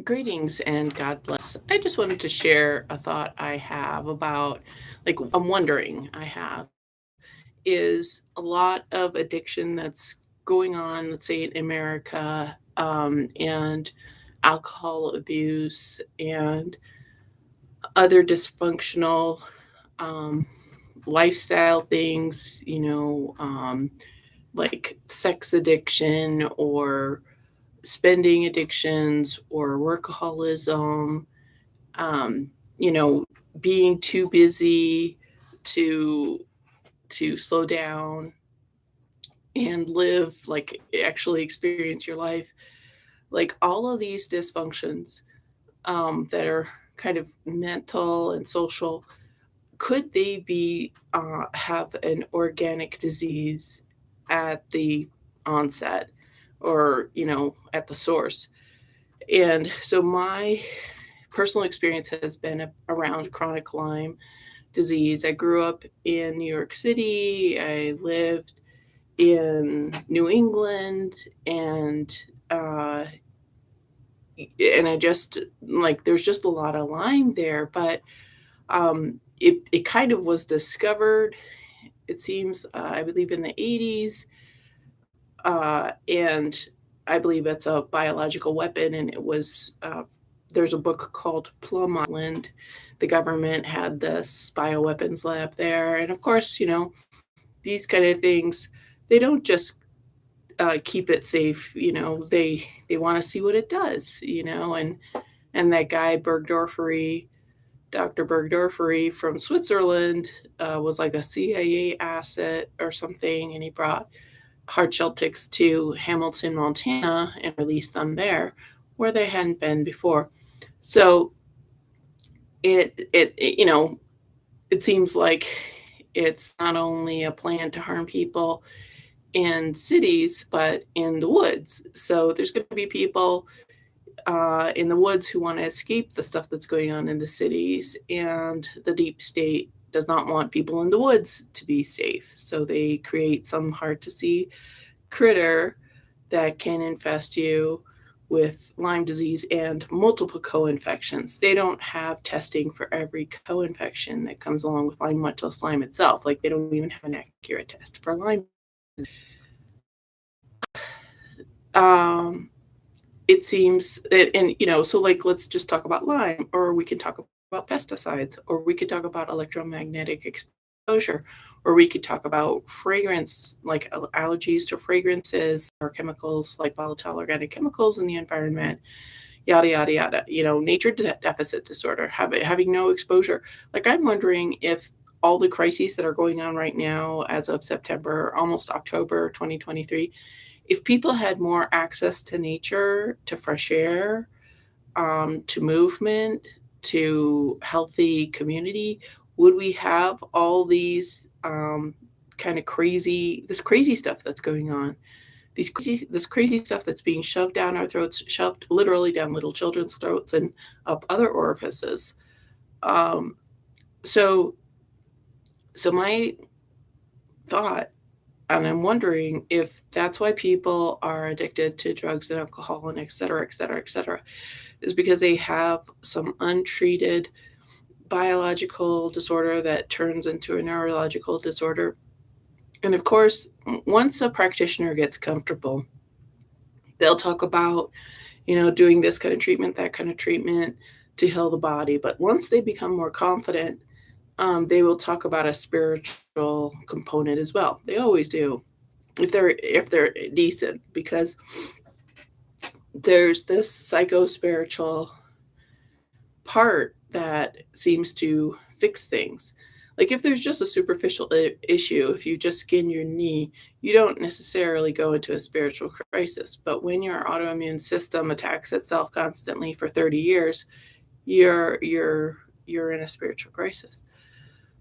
Greetings and God bless. I just wanted to share a thought I have about, I'm wondering I have, is a lot of addiction that's going on, let's say in America, and alcohol abuse and other dysfunctional um, lifestyle things, like sex addiction or spending addictions or workaholism, um, you know, being too busy to slow down and live, like actually experience your life. Like all of these dysfunctions that are kind of mental and social, could they be have an organic disease at the onset or at the source? And so my personal experience has been around chronic Lyme disease. I grew up in New York City. I lived in New England, and uh, I just like there's just a lot of Lyme there, but it kind of was discovered. It seems I believe in the 80s, and I believe it's a biological weapon, and it was. There's a book called Plum Island. The government had this bioweapons lab there, and of course, these kind of things, they don't just keep it safe. They want to see what it does. And that guy Bergdorfery, Dr. Bergdorfery from Switzerland, was like a CIA asset or something, and he brought hard shell ticks to Hamilton, Montana, and released them there, where they hadn't been before. So it seems like it's not only a plan to harm people in cities, but in the woods. So there's going to be people in the woods who want to escape the stuff that's going on in the cities, and the deep state does not want people in the woods to be safe. So they create some hard to see critter that can infest you with Lyme disease and multiple co-infections. They don't have testing for every co-infection that comes along with Lyme, much less Lyme itself. Like they don't even have an accurate test for Lyme. Um, it seems, so like let's just talk about Lyme, or we can talk about pesticides, or we could talk about electromagnetic exposure, or we could talk about fragrance, like allergies to fragrances or chemicals like volatile organic chemicals in the environment, yada yada yada. Nature deficit disorder, having no exposure. Like I'm wondering if all the crises that are going on right now as of September, almost October 2023, if people had more access to nature, to fresh air, to movement, to healthy community, would we have all these this crazy stuff that's going on? This crazy stuff that's being shoved down our throats, shoved literally down little children's throats and up other orifices. Um, so, so my thought, and I'm wondering if that's why people are addicted to drugs and alcohol and et cetera, et cetera, et cetera, is because they have some untreated biological disorder that turns into a neurological disorder. And of course, once a practitioner gets comfortable, they'll talk about, doing this kind of treatment, that kind of treatment to heal the body. But once they become more confident, they will talk about a spiritual component as well. They always do, if they're decent, because there's this psycho spiritual part that seems to fix things. Like if there's just a superficial issue, if you just skin your knee, you don't necessarily go into a spiritual crisis. But when your autoimmune system attacks itself constantly for 30 years, you're in a spiritual crisis.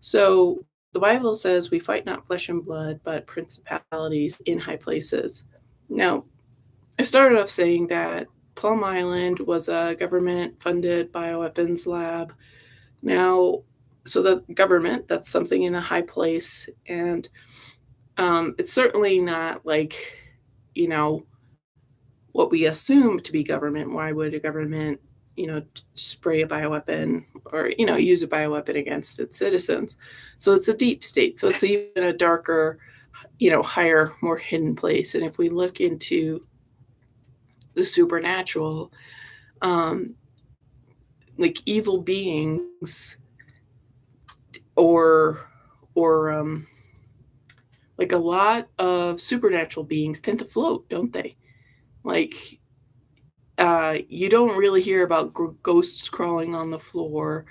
So the Bible says we fight not flesh and blood, but principalities in high places. Now, I started off saying that Plum Island was a government funded bioweapons lab. Now, so the government, that's something in a high place. And it's certainly not like, you know, what we assume to be government. Why would a government spray a bioweapon or, use a bioweapon against its citizens. So it's a deep state. So it's even a darker, higher, more hidden place. And if we look into the supernatural, um, like evil beings or like a lot of supernatural beings tend to float, don't they? Like you don't really hear about ghosts crawling on the floor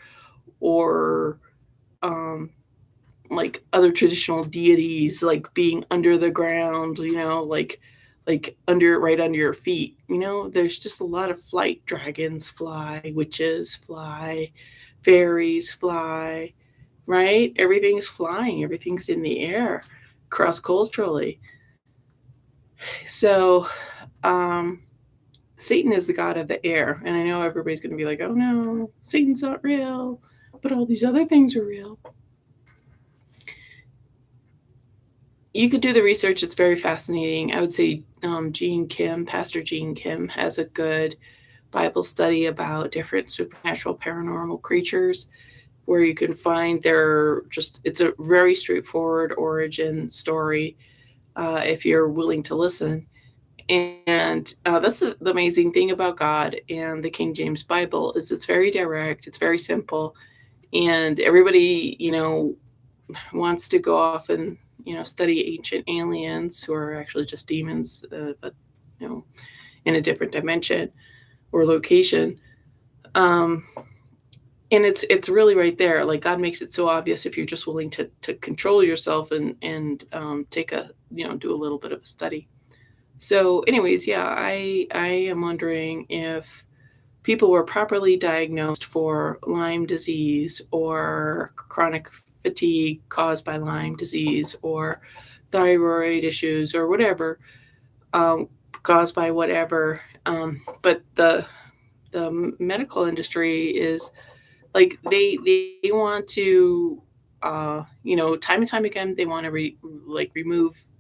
or um, like other traditional deities like being under the ground, like under right under your feet. There's just a lot of flight. Dragons fly, witches fly, fairies fly, right? Everything's flying, everything's in the air cross culturally. So, um, Satan is the god of the air. And I know everybody's going to be like, oh no, Satan's not real, but all these other things are real. You could do the research. It's very fascinating. I would say Pastor Gene Kim, has a good Bible study about different supernatural paranormal creatures where you can find it's a very straightforward origin story if you're willing to listen. And that's the amazing thing about God and the King James Bible is it's very direct, it's very simple, and everybody wants to go off and study ancient aliens who are actually just demons, but in a different dimension or location. Um, and it's really right there. Like God makes it so obvious if you're just willing to control yourself and take a do a little bit of a study. So, anyways, yeah, I am wondering if people were properly diagnosed for Lyme disease or chronic fatigue caused by Lyme disease or thyroid issues or whatever, um, caused by whatever. But the medical industry is like they want to, time and time again, they want to remove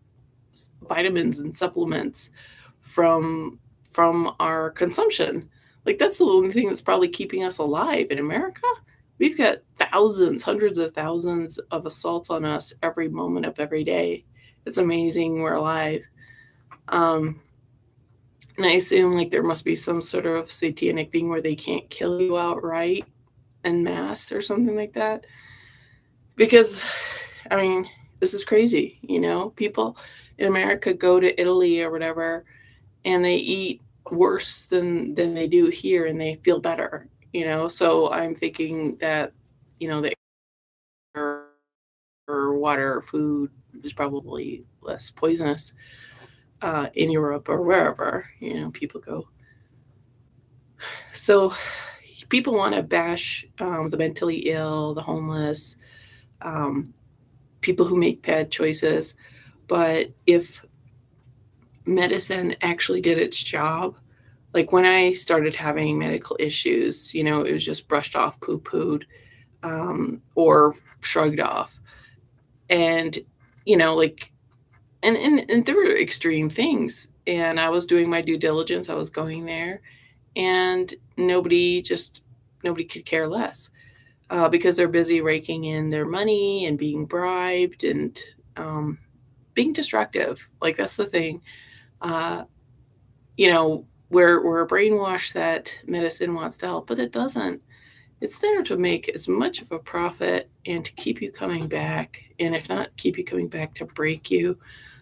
vitamins and supplements from our consumption. Like that's the only thing that's probably keeping us alive in America. We've got thousands, hundreds of thousands of assaults on us every moment of every day. It's amazing we're alive. Um, and I assume like there must be some sort of satanic thing where they can't kill you outright en masse or something like that. Because, I mean, this is crazy. People in America go to Italy or whatever and they eat worse than they do here and they feel better. So I'm thinking that the air or water or food is probably less poisonous in Europe or wherever people go. So people want to bash the mentally ill, the homeless, um, people who make bad choices, but if medicine actually did its job. Like when I started having medical issues, it was just brushed off, poo pooed, or shrugged off. And, like, and there were extreme things. And I was doing my due diligence, I was going there, and nobody could care less because they're busy raking in their money and being bribed and being destructive. Like, that's the thing. Uh, we're brainwashed that medicine wants to help, but it doesn't. It's there to make as much of a profit and to keep you coming back. And if not, keep you coming back to break you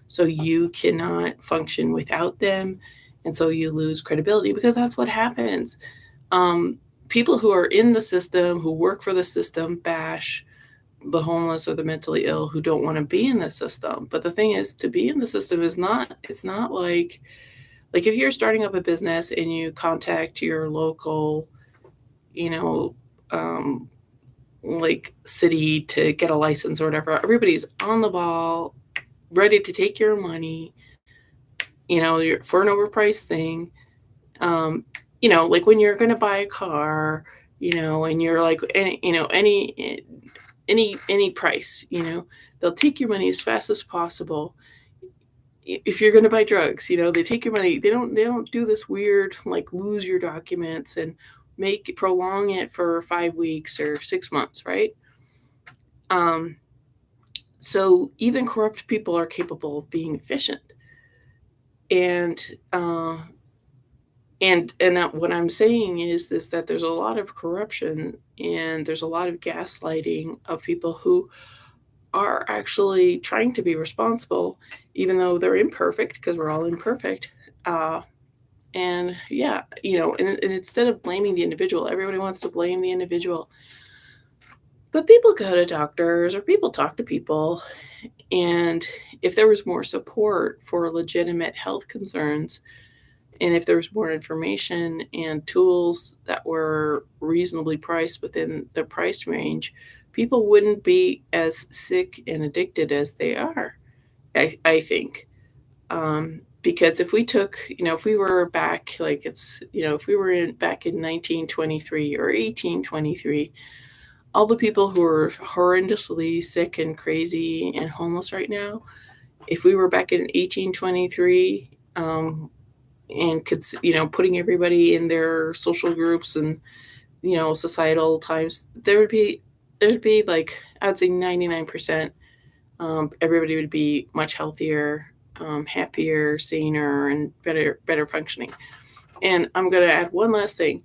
so you cannot function without them. And so you lose credibility because that's what happens. People who are in the system, who work for the system, bash the homeless or the mentally ill who don't want to be in the system. But the thing is, to be in the system it's not like if you're starting up a business and you contact your local, you know, um, like city to get a license or whatever, everybody's on the ball, ready to take your money, you're, for an overpriced thing. Um, like when you're going to buy a car, and you're like, any price, they'll take your money as fast as possible. If you're going to buy drugs, they take your money. They don't do this weird like lose your documents and make prolong it for 5 weeks or 6 months, right? Um, so even corrupt people are capable of being efficient. And, what I'm saying is that there's a lot of corruption and there's a lot of gaslighting of people who are actually trying to be responsible, even though they're imperfect, because we're all imperfect. Uh, and yeah, and instead of blaming the individual, everybody wants to blame the individual. But people go to doctors or people talk to people, and if there was more support for legitimate health concerns, and if there was more information and tools that were reasonably priced within the price range, people wouldn't be as sick and addicted as they are, I think. Because if we took, if we were back, like if we were back in 1923 or 1823, all the people who are horrendously sick and crazy and homeless right now, if we were back in 1823, and putting everybody in their social groups and societal times, there'd be like I'd say 99%. Everybody would be much healthier, happier, saner, and better functioning. And I'm gonna add one last thing.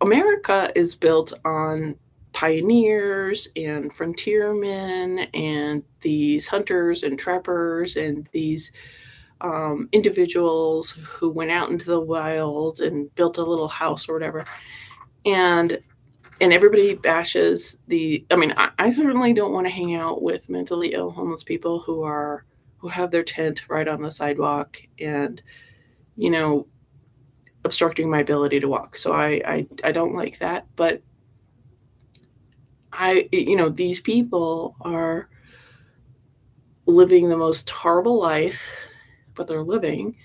America is built on pioneers and frontiermen and these hunters and trappers and these individuals who went out into the wild and built a little house or whatever. And everybody bashes the. I mean, I certainly don't want to hang out with mentally ill homeless people who have their tent right on the sidewalk and you know obstructing my ability to walk. So I don't like that. But these people are living the most horrible life, but they're living.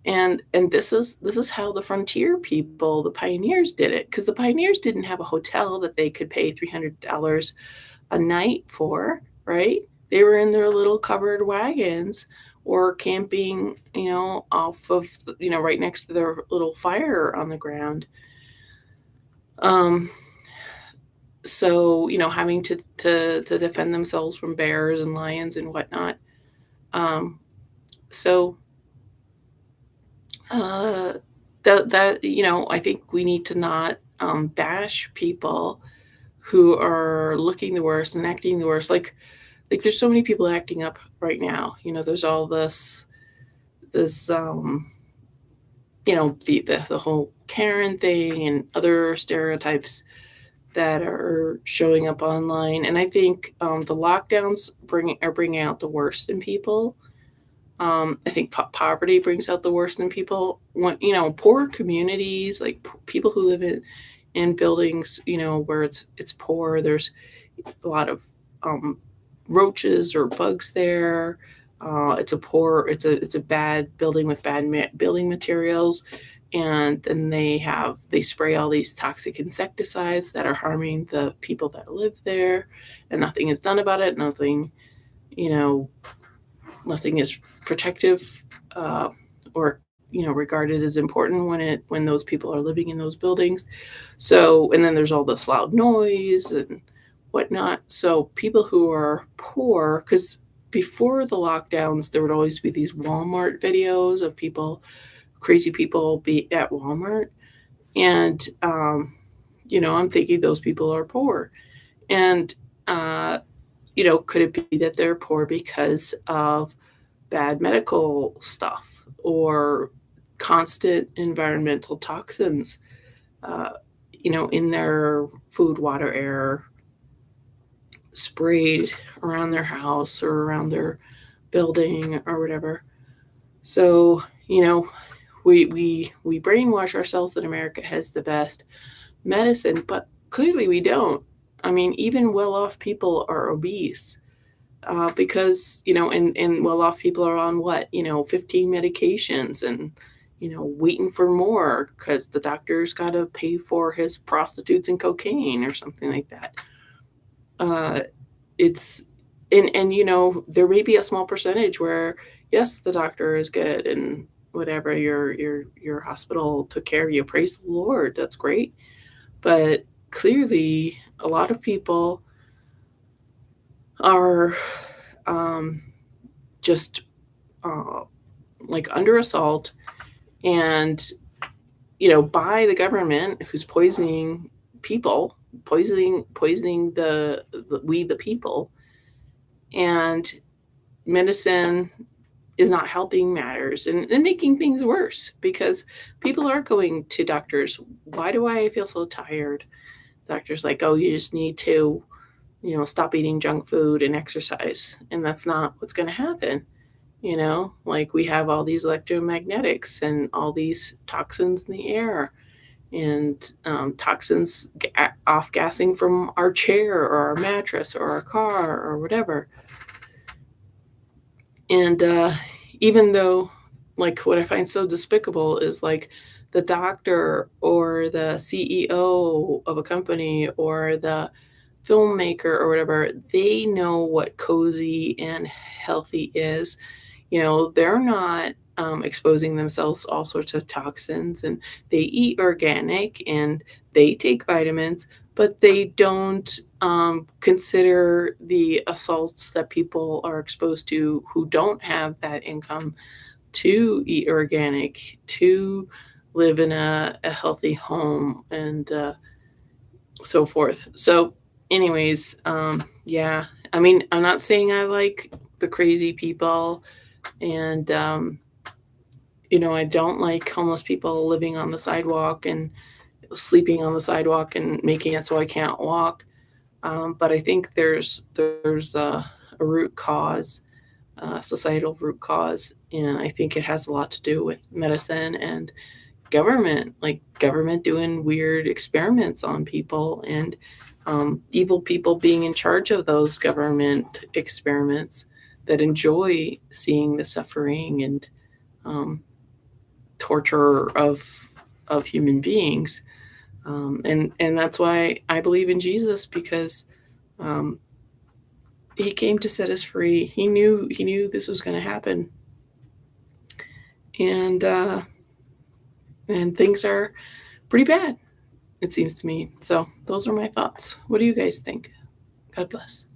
And this is how the frontier people, the pioneers did it, because the pioneers didn't have a hotel that they could pay $300 a night for, right? They were in their little covered wagons or camping, off of, right next to their little fire on the ground. Um, so, having to defend themselves from bears and lions and whatnot. Um, so Uh, I think we need to not, bash people who are looking the worst and acting the worst. There's so many people acting up right now. There's all this, the whole Karen thing and other stereotypes that are showing up online. And I think, the lockdowns are bringing out the worst in people. I think poverty brings out the worst in people. When poor communities, like people who live in buildings, where it's poor. There's a lot of roaches or bugs there. It's a bad building with bad building materials, and then they spray all these toxic insecticides that are harming the people that live there, and nothing is done about it. You know, Nothing is protective, or regarded as important when those people are living in those buildings. So, and then there's all this loud noise and whatnot. So people who are poor, because before the lockdowns, there would always be these Walmart videos of crazy people be at Walmart, and I'm thinking those people are poor, and uh, could it be that they're poor because of bad medical stuff or constant environmental toxins, uh, in their food, water, air, sprayed around their house or around their building or whatever. So, we brainwash ourselves that America has the best medicine, but clearly we don't. I mean, even well-off people are obese. Because and well-off people are on what 15 medications and waiting for more because the doctor's got to pay for his prostitutes and cocaine or something like that. Uh, it's and there may be a small percentage where yes, the doctor is good and whatever, your hospital took care of you. Praise the Lord. That's great. But clearly, a lot of people are just uh, like under assault and by the government who's poisoning people, poisoning the we the people, and medicine is not helping matters and making things worse because people are going to doctors. Why do I feel so tired? Doctor's like, oh, you just need to, stop eating junk food and exercise. And that's not what's going to happen. Like we have all these electromagnetics and all these toxins in the air and toxins off gassing from our chair or our mattress or our car or whatever. And even though, like, what I find so despicable is like the doctor or the CEO of a company or the filmmaker or whatever, they know what cozy and healthy is. They're not exposing themselves to all sorts of toxins, and they eat organic and they take vitamins, but they don't consider the assaults that people are exposed to who don't have that income to eat organic, to live in a healthy home, and so forth. So, anyways, yeah, I mean, I'm not saying I like the crazy people, and I don't like homeless people living on the sidewalk and sleeping on the sidewalk and making it so I can't walk. But I think there's a root cause, societal root cause, and I think it has a lot to do with medicine and government, like government doing weird experiments on people and evil people being in charge of those government experiments that enjoy seeing the suffering and um, torture of human beings. And that's why I believe in Jesus, because um, he came to set us free. He knew this was going to happen, and things are pretty bad, it seems to me. So those are my thoughts. What do you guys think? God bless.